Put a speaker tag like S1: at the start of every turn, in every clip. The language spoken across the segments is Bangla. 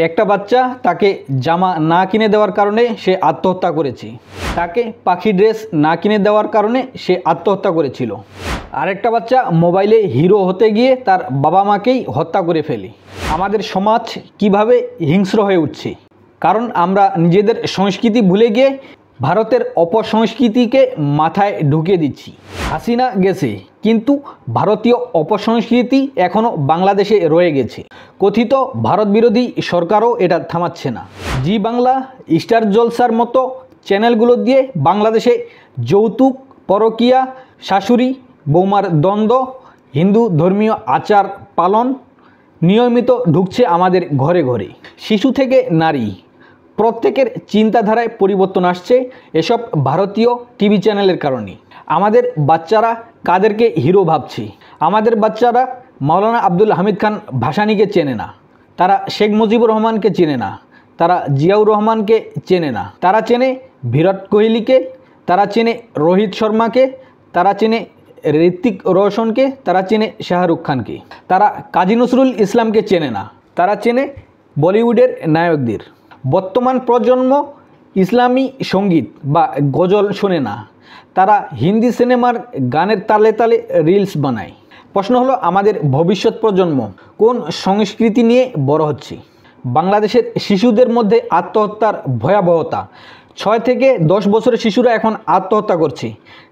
S1: একটা বাচ্চা তাকে জামা না কিনে দেওয়ার কারণে সে আত্মহত্যা করেছে। তাকে পাখি ড্রেস না কিনে দেওয়ার কারণে সে আত্মহত্যা করেছিল। আরেকটা বাচ্চা মোবাইলে হিরো হতে গিয়ে তার বাবা মাকেই হত্যা করে ফেলে। আমাদের সমাজ কিভাবে হিংস্র হয়ে উঠছে? কারণ আমরা নিজেদের সংস্কৃতি ভুলে গিয়ে ভারতের অপসংস্কৃতিকে মাথায় ঢুকিয়ে দিচ্ছি। হাসিনা গেছে, কিন্তু ভারতীয় অপসংস্কৃতি এখনও বাংলাদেশে রয়ে গেছে। কথিত ভারত বিরোধী সরকারও এটা থামাচ্ছে না। জি বাংলা, স্টার জলসার মতো চ্যানেলগুলো দিয়ে বাংলাদেশে যৌতুক, পরকীয়া, শাশুড়ি বৌমার দ্বন্দ্ব, হিন্দু ধর্মীয় আচার পালন নিয়মিত ঢুকছে আমাদের ঘরে ঘরে। শিশু থেকে নারী প্রত্যেকের চিন্তাধারায় পরিবর্তন আসছে এসব ভারতীয় টিভি চ্যানেলের কারণে। আমাদের বাচ্চারা কাদেরকে হিরো ভাবছে? আমাদের বাচ্চারা মাওলানা আব্দুল হামিদ খান ভাসানীকে চেনে না, তারা শেখ মুজিবুর রহমানকে চেনে না, তারা জিয়াউর রহমানকে চেনে না। তারা চেনে বিরাট কোহলিকে, তারা চেনে রোহিত শর্মাকে, তারা চেনে ঋত্বিক রোশনকে, তারা চেনে শাহরুখ খানকে। তারা কাজী নজরুল ইসলামকে চেনে না, তারা চেনে বলিউডের নায়কদের। বর্তমান প্রজন্ম ইসলামী সঙ্গীত বা গজল শোনে না, তারা হিন্দি সিনেমার গানের তালে তালে রিলস বানায়। প্রশ্ন হলো, আমাদের ভবিষ্যৎ প্রজন্ম কোন সংস্কৃতি নিয়ে বড় হচ্ছে? বাংলাদেশের শিশুদের মধ্যে আত্মহত্যার ভয়াবহতা। 6 থেকে 10 বছরের শিশুরা এখন আত্মহত্যা করছে,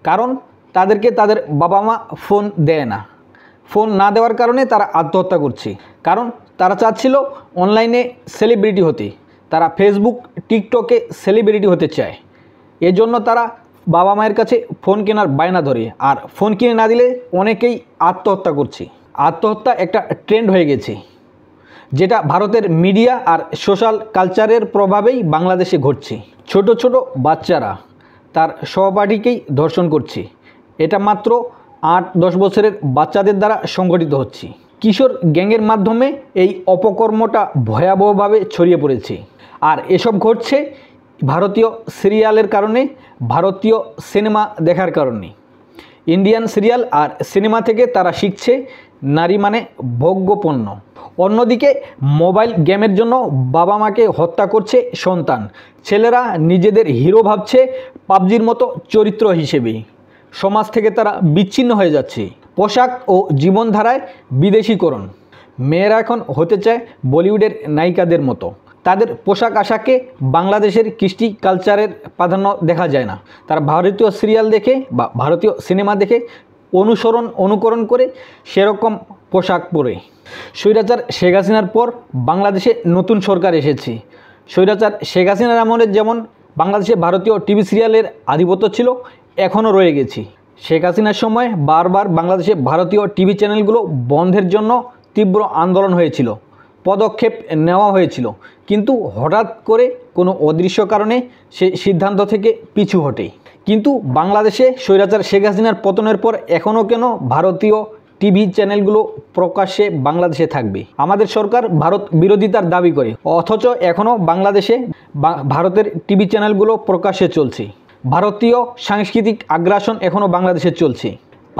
S1: কারণ তাদেরকে তাদের বাবা মা ফোন দেয় না। ফোন না দেওয়ার কারণে তারা আত্মহত্যা করছে, কারণ তারা চাচ্ছিল অনলাইনে সেলিব্রিটি হতে। তারা ফেসবুক, টিকটকে সেলিব্রিটি হতে চায়। এজন্য তারা বাবা মায়ের কাছে ফোন কেনার বায়না ধরে, আর ফোন কিনে না দিলে অনেকেই আত্মহত্যা করছে। আত্মহত্যা একটা ট্রেন্ড হয়ে গেছে, যেটা ভারতের মিডিয়া আর সোশ্যাল কালচারের প্রভাবেই বাংলাদেশে ঘটছে। ছোট ছোট বাচ্চারা তার সহপাঠীকেই ধর্ষণ করছে। এটা মাত্র 8-10 বছরের বাচ্চাদের দ্বারা সংগঠিত হচ্ছে। কিশোর গ্যাংয়ের মাধ্যমে এই অপকর্মটা ভয়াবহভাবে ছড়িয়ে পড়েছে। আর এসব ঘটছে ভারতীয় সিরিয়ালের কারণে, ভারতীয় সিনেমা দেখার কারণে। ইন্ডিয়ান সিরিয়াল আর সিনেমা থেকে তারা শিখছে নারী মানে ভোগ্যপণ্য। অন্যদিকে মোবাইল গেমের জন্য বাবা মাকে হত্যা করছে সন্তান। ছেলেরা নিজেদের হিরো ভাবছে পাবজির মতো চরিত্র হিসেবে। সমাজ থেকে তারা বিচ্ছিন্ন হয়ে যাচ্ছে। পোশাক ও জীবনধারায় বিদেশীকরণ। মেয়েরা এখন হতে চায় বলিউডের নায়িকাদের মতো। তাদের পোশাক আশাকে বাংলাদেশের কৃষ্টি কালচারের প্রাধান্য দেখা যায় না। তারা ভারতীয় সিরিয়াল দেখে বা ভারতীয় সিনেমা দেখে অনুকরণ করে সেরকম পোশাক পরে। স্বৈরাচার শেখ হাসিনার পর বাংলাদেশে নতুন সরকার এসেছে। স্বৈরাচার শেখ হাসিনার আমলে যেমন বাংলাদেশে ভারতীয় টিভি সিরিয়ালের আধিপত্য ছিল, এখনও রয়ে গেছে। শেখ হাসিনার সময় বারবার বাংলাদেশে ভারতীয় টিভি চ্যানেলগুলো বন্ধের জন্য তীব্র আন্দোলন হয়েছিল, পদক্ষেপ নেওয়া হয়েছিল, কিন্তু হঠাৎ করে কোনো অদৃশ্য কারণে সে সিদ্ধান্ত থেকে পিছু হটে। কিন্তু বাংলাদেশে স্বৈরাচার শেখ হাসিনার পতনের পর এখনও কেন ভারতীয় টিভি চ্যানেলগুলো প্রকাশ্যে বাংলাদেশে থাকবে? আমাদের সরকার ভারত বিরোধিতার দাবি করে, অথচ এখনও বাংলাদেশে ভারতের টিভি চ্যানেলগুলো প্রকাশ্যে চলছে। ভারতীয় সাংস্কৃতিক আগ্রাসন এখনও বাংলাদেশে চলছে।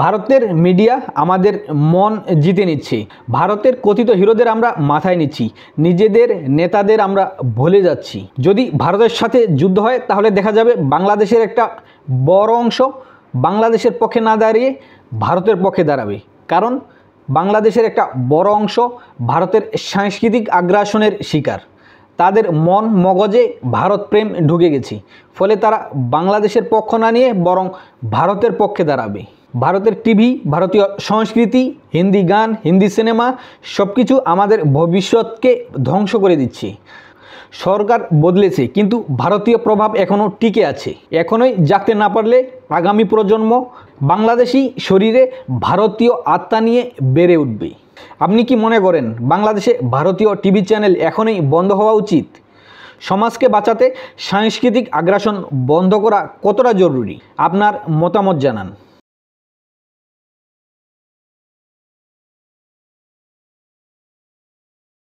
S1: ভারতের মিডিয়া আমাদের মন জিতে নিচ্ছে। ভারতের কথিত হিরোদের আমরা মাথায় নিচ্ছি, নিজেদের নেতাদের আমরা ভুলে যাচ্ছি। যদি ভারতের সাথে যুদ্ধ হয়, তাহলে দেখা যাবে বাংলাদেশের একটা বড় অংশ বাংলাদেশের পক্ষে না দাঁড়িয়ে ভারতের পক্ষে দাঁড়াবে। কারণ বাংলাদেশের একটা বড় অংশ ভারতের সাংস্কৃতিক আগ্রাসনের শিকার। তাদের মন মগজে ভারত প্রেম ঢুকে গেছে, ফলে তারা বাংলাদেশের পক্ষ না নিয়ে বরং ভারতের পক্ষে দাঁড়াবে। ভারতের টিভি, ভারতীয় সংস্কৃতি, হিন্দি গান, হিন্দি সিনেমা সব কিছু আমাদের ভবিষ্যৎকে ধ্বংস করে দিচ্ছে। সরকার বদলেছে, কিন্তু ভারতীয় প্রভাব এখনও টিকে আছে। এখনই জাগতে না পারলে আগামী প্রজন্ম বাংলাদেশি শরীরে ভারতীয় আত্মা নিয়ে বেড়ে উঠবে। আপনি কি মনে করেন বাংলাদেশে ভারতীয় টিভি চ্যানেল এখনই বন্ধ হওয়া উচিত? সমাজকে বাঁচাতে সাংস্কৃতিক আগ্রাসন বন্ধ করা কতটা জরুরি? আপনার মতামত জানান।